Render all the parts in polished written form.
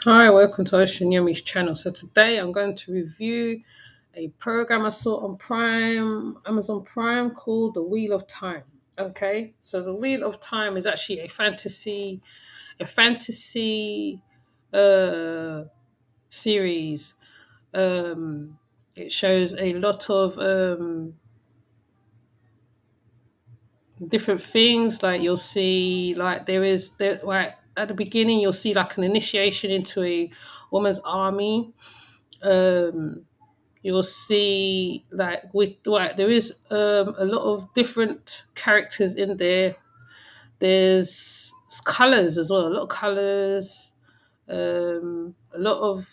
Hi, welcome to Ocean Yummy's channel. So today I'm going to review a program I saw on Prime, Amazon Prime called The Wheel of Time. Okay, so The Wheel of Time is actually a fantasy uh, series. It shows a lot of different things. Like you'll see, like there like at the beginning you'll see like an initiation into a woman's army. Um, you'll see there is a lot of different characters in there. There's colors as well, a lot of colors, a lot of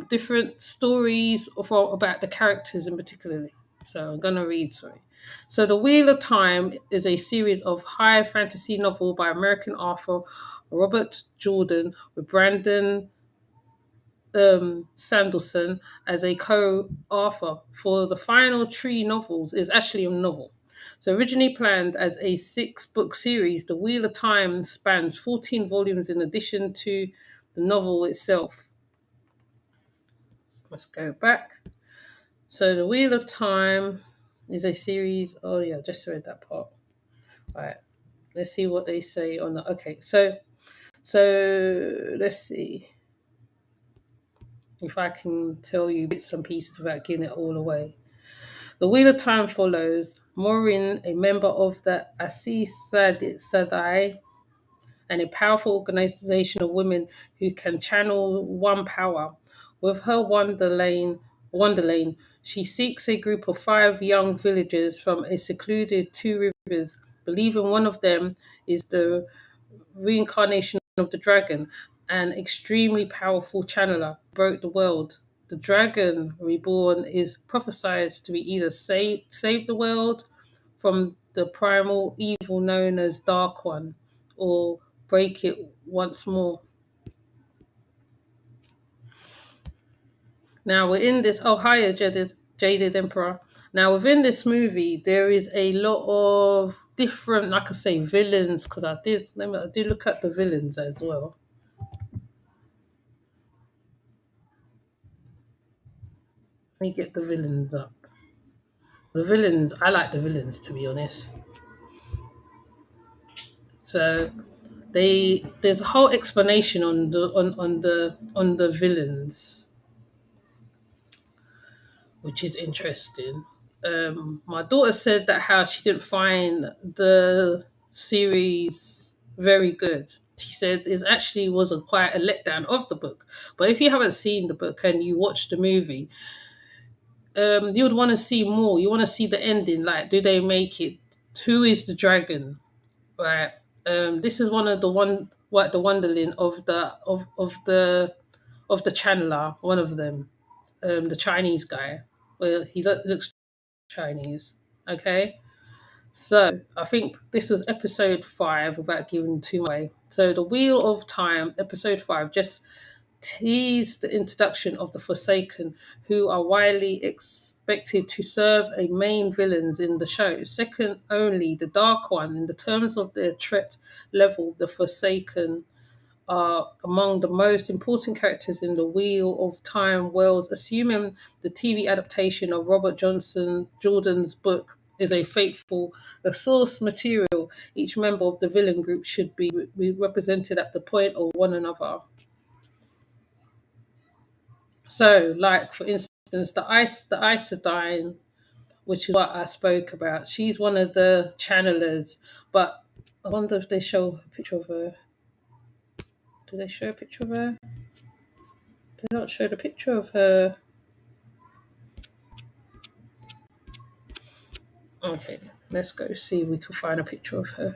different stories about the characters in particularly. So I'm gonna read. Sorry. So The Wheel of Time is a series of high fantasy novel by American author Robert Jordan with Brandon Sanderson as a co-author for the final three novels. Is actually a novel. So originally planned as a six-book series, The Wheel of Time spans 14 volumes in addition to the novel itself. Let's go back. So The Wheel of Time is a series. Oh yeah, just read that part. Right. Let's see what they say on the. Okay, so let's see if I can tell you bits and pieces without giving it all away. The Wheel of Time follows Maureen, a member of the Asis Sadai, and a powerful organization of women who can channel one power. With her Wonderlane, she seeks a group of five young villagers from a secluded Two Rivers, believing one of them is the reincarnation of the dragon, an extremely powerful channeler, broke the world. The dragon reborn is prophesied to be either save the world from the primal evil known as Dark One, or break it once more. Now we're in this. Oh, hiya, Jaded Emperor. Now within this movie, there is a lot of different, like I say, villains. Because I did look at the villains as well. Let me get the villains up. The villains, I like the villains to be honest. So there's a whole explanation on the villains, which is interesting. My daughter said that how she didn't find the series very good. She said it actually was a quite a letdown of the book. But if you haven't seen the book and you watch the movie, you would want to see more. You want to see the ending. Like, do they make it? Who is the dragon? Right. This is one of the the Wonderland of the channeler. One of them, the Chinese guy. Well, looks Chinese. Okay. So I think this was episode 5 without giving too much away. So The Wheel of Time, episode 5, just teased the introduction of the Forsaken, who are widely expected to serve as main villains in the show, second only the Dark One. In the terms of their threat level, the Forsaken are among the most important characters in the Wheel of Time worlds, assuming the TV adaptation of Jordan's book is a faithful source material. Each member of the villain group should be represented at the point of one another. So, like for instance, the Isodyne, which is what I spoke about. She's one of the channelers, but I wonder if they show a picture of her. Do they show a picture of her? They don't show the picture of her. Okay, let's go see if we can find a picture of her.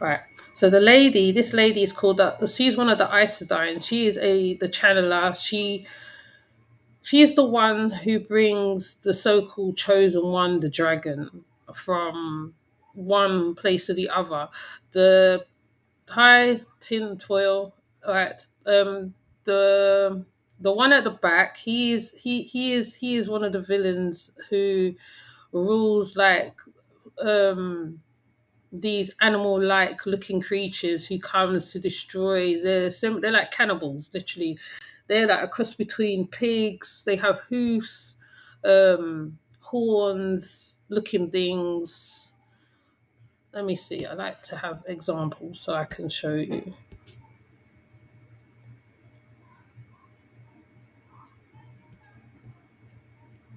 Right. So this lady is called. She's one of the Isodyne. She is the channeler. She is the one who brings the so-called chosen one, the dragon, from one place to the other. The high tinfoil, right? The the one at the back, he is one of the villains who rules like um these animal-like looking creatures who comes to destroy. They're like cannibals, literally. They're like a cross between pigs. They have hoofs, horns, looking things. Let me see. I like to have examples so I can show you.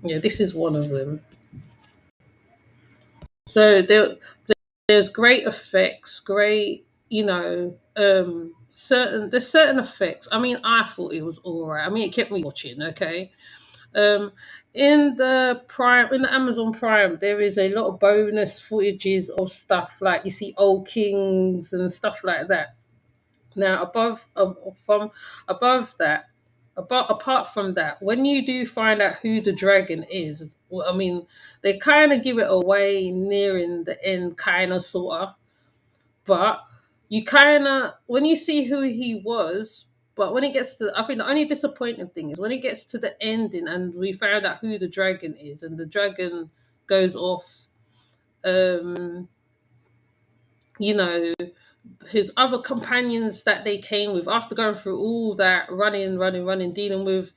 Yeah, this is one of them. So there's great effects, great, there's certain effects. I mean, I thought it was all right. I mean, it kept me watching. Okay. Um, in the Amazon Prime, there is a lot of bonus footages of stuff like you see old kings and stuff like that. Now, from above that, apart from that, when you do find out who the dragon is, well, I mean, they kind of give it away nearing the end, kind of, sort of. But you kind of, when you see who he was, but when it gets to, I think the only disappointing thing is when it gets to the ending and we found out who the dragon is, and the dragon goes off, um, you know, his other companions that they came with after going through all that running, dealing with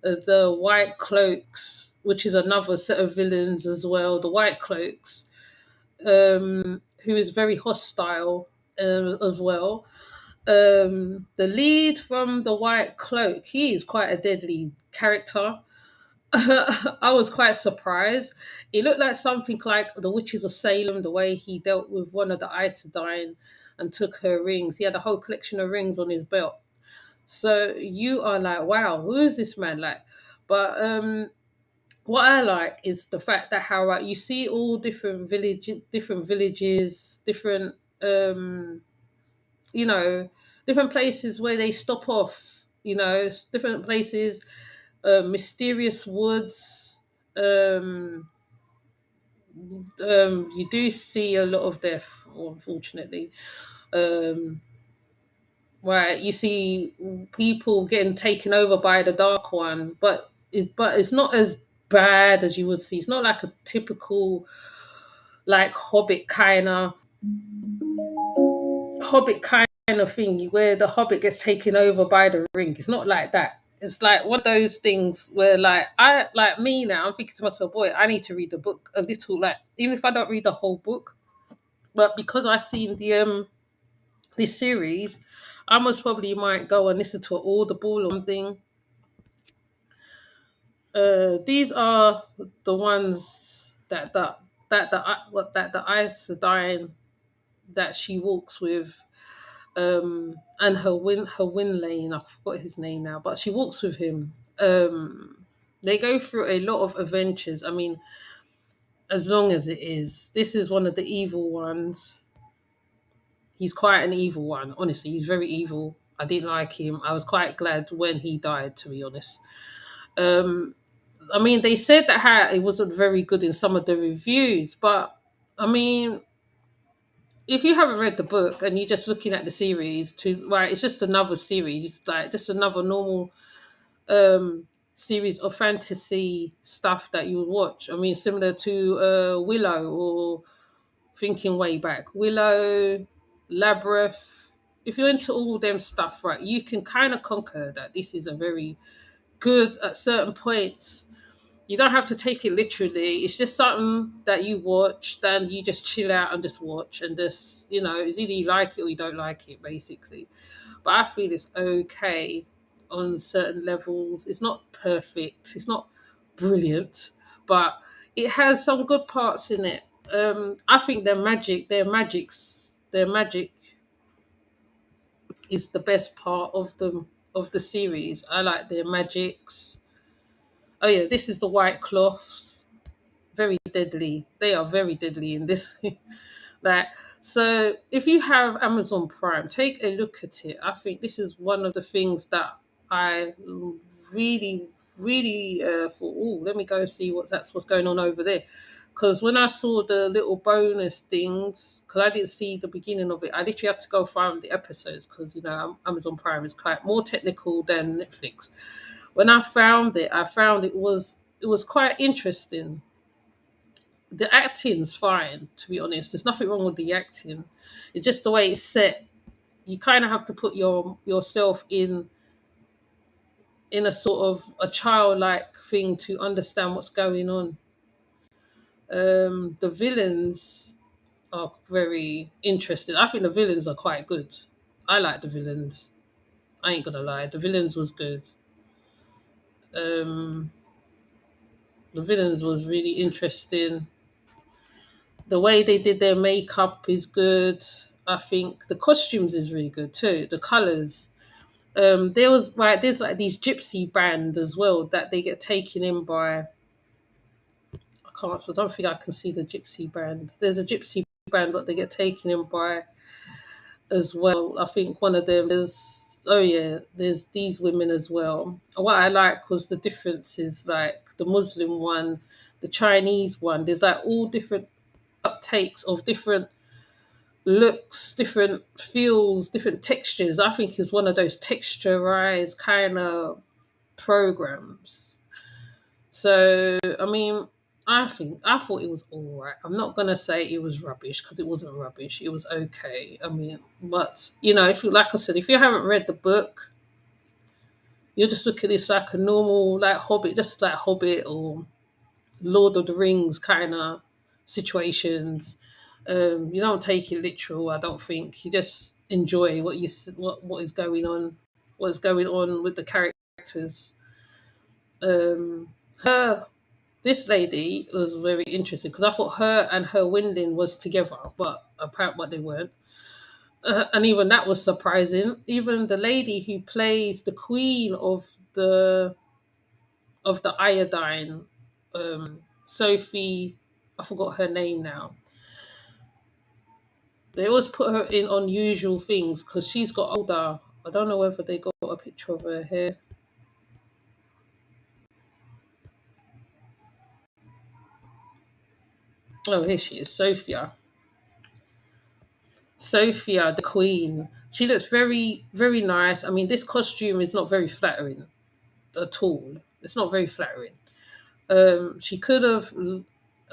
the White Cloaks, which is another set of villains as well. The White Cloaks, who is very hostile as well. The lead from the White Cloak, he is quite a deadly character. I was quite surprised. It looked like something like the Witches of Salem, the way he dealt with one of the Aes Sedai and took her rings. He had a whole collection of rings on his belt. So you are like, wow, who is this man like? But what I like is the fact that how you see all different villages, um, you know, different places where they stop off. Different places, mysterious woods. Um, you do see a lot of death, unfortunately. Um, right, you see people getting taken over by the Dark One, but it's not as bad as you would see. It's not like a typical like Hobbit kind of thing where the Hobbit gets taken over by the ring. It's not like that. It's like one of those things where, like, I like me now. I'm thinking to myself, boy, I need to read the book a little. Like, even if I don't read the whole book, but because I've seen the this series, I most probably might go and listen to an audible or something. These are the ones that the Aes Sedai that she walks with, and her win lane. I forgot his name now, but she walks with him. They go through a lot of adventures. I mean, as long as it is, this is one of the evil ones. He's quite an evil one. Honestly, he's very evil. I didn't like him. I was quite glad when he died, to be honest. Um, I mean, they said that it wasn't very good in some of the reviews, but I mean, if you haven't read the book and you're just looking at the series, to right, it's just another series. It's like just another normal series of fantasy stuff that you would watch. I mean, similar to Willow or thinking way back, Willow, Labyrinth. If you're into all them stuff, right, you can kind of conquer that. This is a very good at certain points. You don't have to take it literally. It's just something that you watch, then you just chill out and just watch, and just it's either you like it or you don't like it, basically. But I feel it's okay on certain levels. It's not perfect. It's not brilliant, but it has some good parts in it. I think their magic is the best part of the series. I like their magics. Oh yeah, this is the white cloths. Very deadly. They are very deadly in this. that so if you have Amazon Prime, take a look at it. I think this is one of the things that I really, really thought. Oh, let me go see what's going on over there. Because when I saw the little bonus things, because I didn't see the beginning of it, I literally had to go find the episodes because Amazon Prime is quite more technical than Netflix. When I found it, I found it was quite interesting. The acting's fine, to be honest. There's nothing wrong with the acting. It's just the way it's set. You kind of have to put yourself in a sort of a childlike thing to understand what's going on. The villains are very interesting. I think the villains are quite good. I like the villains. I ain't gonna lie, the villains was good. Um, the villains was really interesting. The way they did their makeup is good. I think the costumes is really good too. The colors. There's like these gypsy band as well that they get taken in by. I don't think I can see the gypsy band. There's a gypsy band that they get taken in by as well. I think one of them is. Oh yeah, there's these women as well. What I like was the differences, like the Muslim one, the Chinese one. There's like all different uptakes of different looks, different feels, different textures. I think is one of those texturized kind of programs. So I mean, I thought it was all right. I'm not gonna say it was rubbish because it wasn't rubbish. It was okay. I mean, but if you like I said, if you haven't read the book, you just look at this like a normal like Hobbit, just like Hobbit or Lord of the Rings kind of situations. You don't take it literal. I don't think you just enjoy what is going on, what is going on with the characters. Her This lady was very interesting because I thought her and her Winding was together, but apparently they weren't. And even that was surprising. Even the lady who plays the queen of the iodine, Sophie, I forgot her name now. They always put her in unusual things because she's got older. I don't know whether they got a picture of her here. Oh, here she is, Sophia. Sophia, the queen. She looks very, very nice. I mean, this costume is not very flattering at all. It's not very flattering. She could have.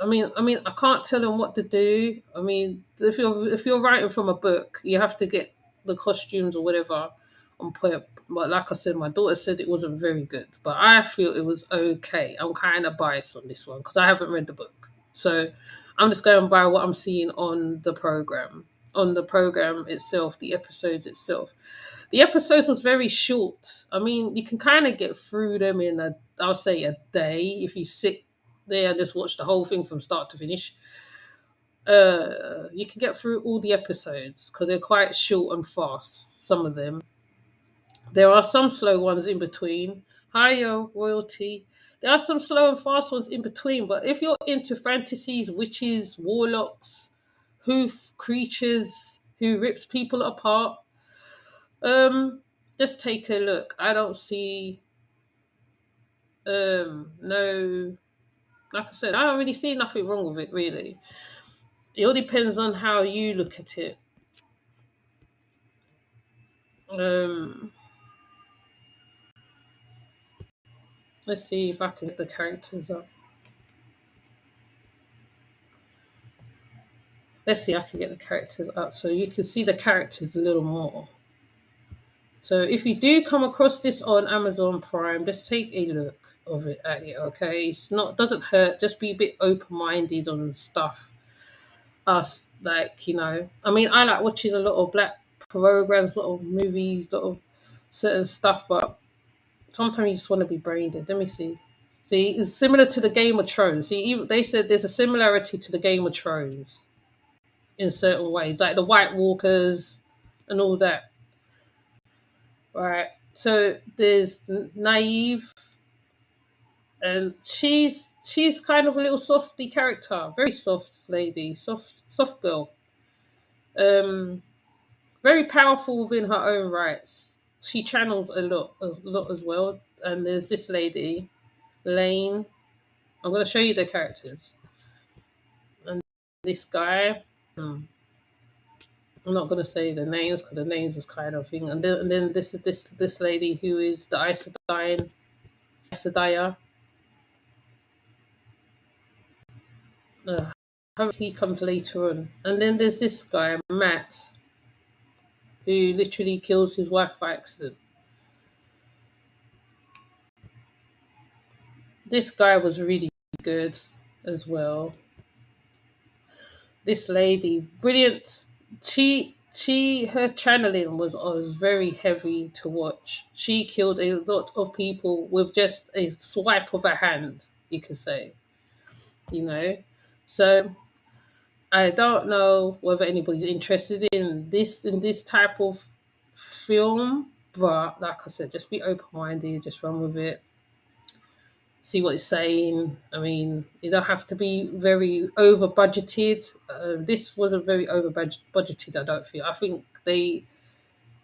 I mean, I can't tell them what to do. I mean, if you're writing from a book, you have to get the costumes or whatever on point. But like I said, my daughter said it wasn't very good, but I feel it was okay. I'm kind of biased on this one because I haven't read the book, so I'm just going by what I'm seeing on the program itself, the episodes itself. The episodes was very short. I mean, you can kind of get through them in I'll say a day if you sit there and just watch the whole thing from start to finish. You can get through all the episodes because they're quite short and fast. Some of them. There are some slow ones in between. Hiyo royalty. There are some slow and fast ones in between. But if you're into fantasies, witches, warlocks, hoof creatures who rips people apart, um, just take a look. I don't see no, like I said, I don't really see nothing wrong with it really. It all depends on how you look at it. Um, let's see if I can get the characters up. Let's see, I can get the characters up so you can see the characters a little more. So if you do come across this on Amazon Prime, just take a look of it at it, okay? It's not doesn't hurt, just be a bit open minded on stuff. Us like, I mean I like watching a lot of black programs, a lot of movies, a lot of certain stuff, but sometimes you just want to be brain dead. Let me see. See, it's similar to the Game of Thrones. See, they said there's a similarity to the Game of Thrones in certain ways, like the White Walkers and all that. Right. So there's Naive, and she's kind of a little softy character, very soft lady, soft girl. Um, very powerful within her own rights. She channels a lot as well. And there's this lady, Lane. I'm going to show you the characters. And this guy, I'm not going to say the names because the names is kind of thing. And then this lady who is the Aes Sedai. He comes later on. And then there's this guy, Matt, who literally kills his wife by accident. This guy was really good as well. This lady, brilliant. Her channeling was very heavy to watch. She killed a lot of people with just a swipe of a hand, you could say. You know, so I don't know whether anybody's interested in this type of film, but like I said, just be open minded, just run with it, see what it's saying. I mean, you don't have to be very over budgeted. This wasn't very over budgeted. I don't feel. I think they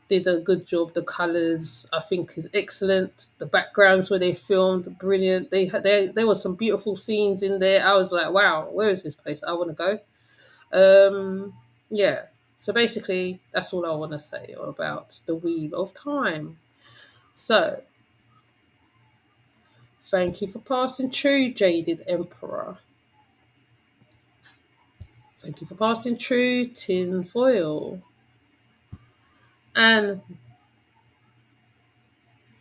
did a good job. The colors, I think, is excellent. The backgrounds where they filmed, brilliant. There were some beautiful scenes in there. I was like, wow, where is this place? I want to go. Yeah. So basically, that's all I want to say about the Wheel of Time. So, thank you for passing through, Jaded Emperor. Thank you for passing through, Tin Foil. And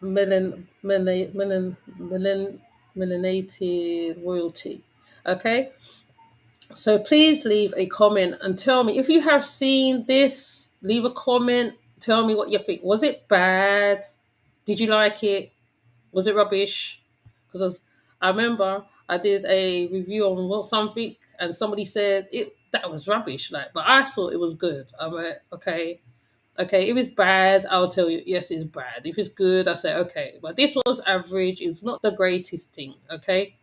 melanated royalty. Okay? So please leave a comment and tell me if you have seen this. Leave a comment. Tell me what you think. Was it bad? Did you like it? Was it rubbish? Because I remember I did a review on something and somebody said it that was rubbish. Like, but I thought it was good. I'm like, okay, okay. If it's bad, I'll tell you yes, it's bad. If it's good, I say okay. But this was average. It's not the greatest thing. Okay,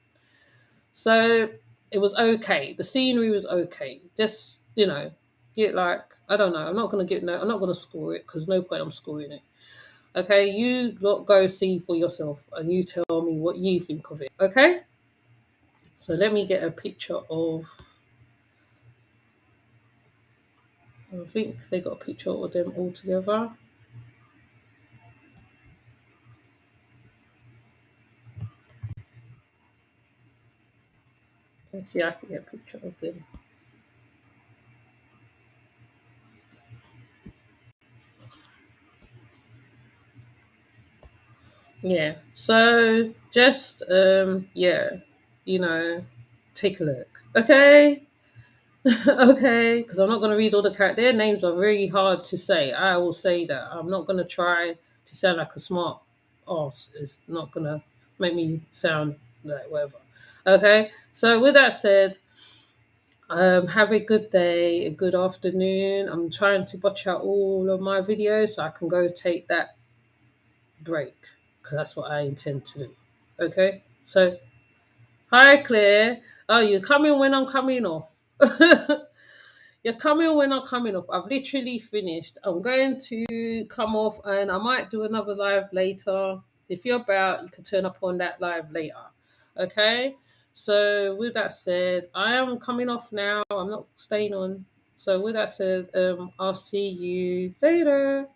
so it was okay. The scenery was okay. Just get like I don't know. I'm not gonna get no. I'm not gonna score it because no point. I'm scoring it. Okay, you go see for yourself and you tell me what you think of it. Okay, so let me get a picture of. I think they got a picture of them all together. Let's see, I can get a picture of them. Yeah. So just yeah, you know, take a look. Okay. Okay, because I'm not going to read all the characters. Their names are very hard to say. I will say that. I'm not going to try to sound like a smart ass. It's not going to make me sound like whatever. Okay, so with that said, have a good day, a good afternoon. I'm trying to watch out all of my videos so I can go take that break because that's what I intend to do. Okay, so hi Claire. Oh, you're coming when I'm coming off. You're coming when I'm coming off. I've literally finished. I'm going to come off and I might do another live later. If you're about, you can turn up on that live later. Okay? So with that said, I am coming off now. I'm not staying on. So with that said, I'll see you later.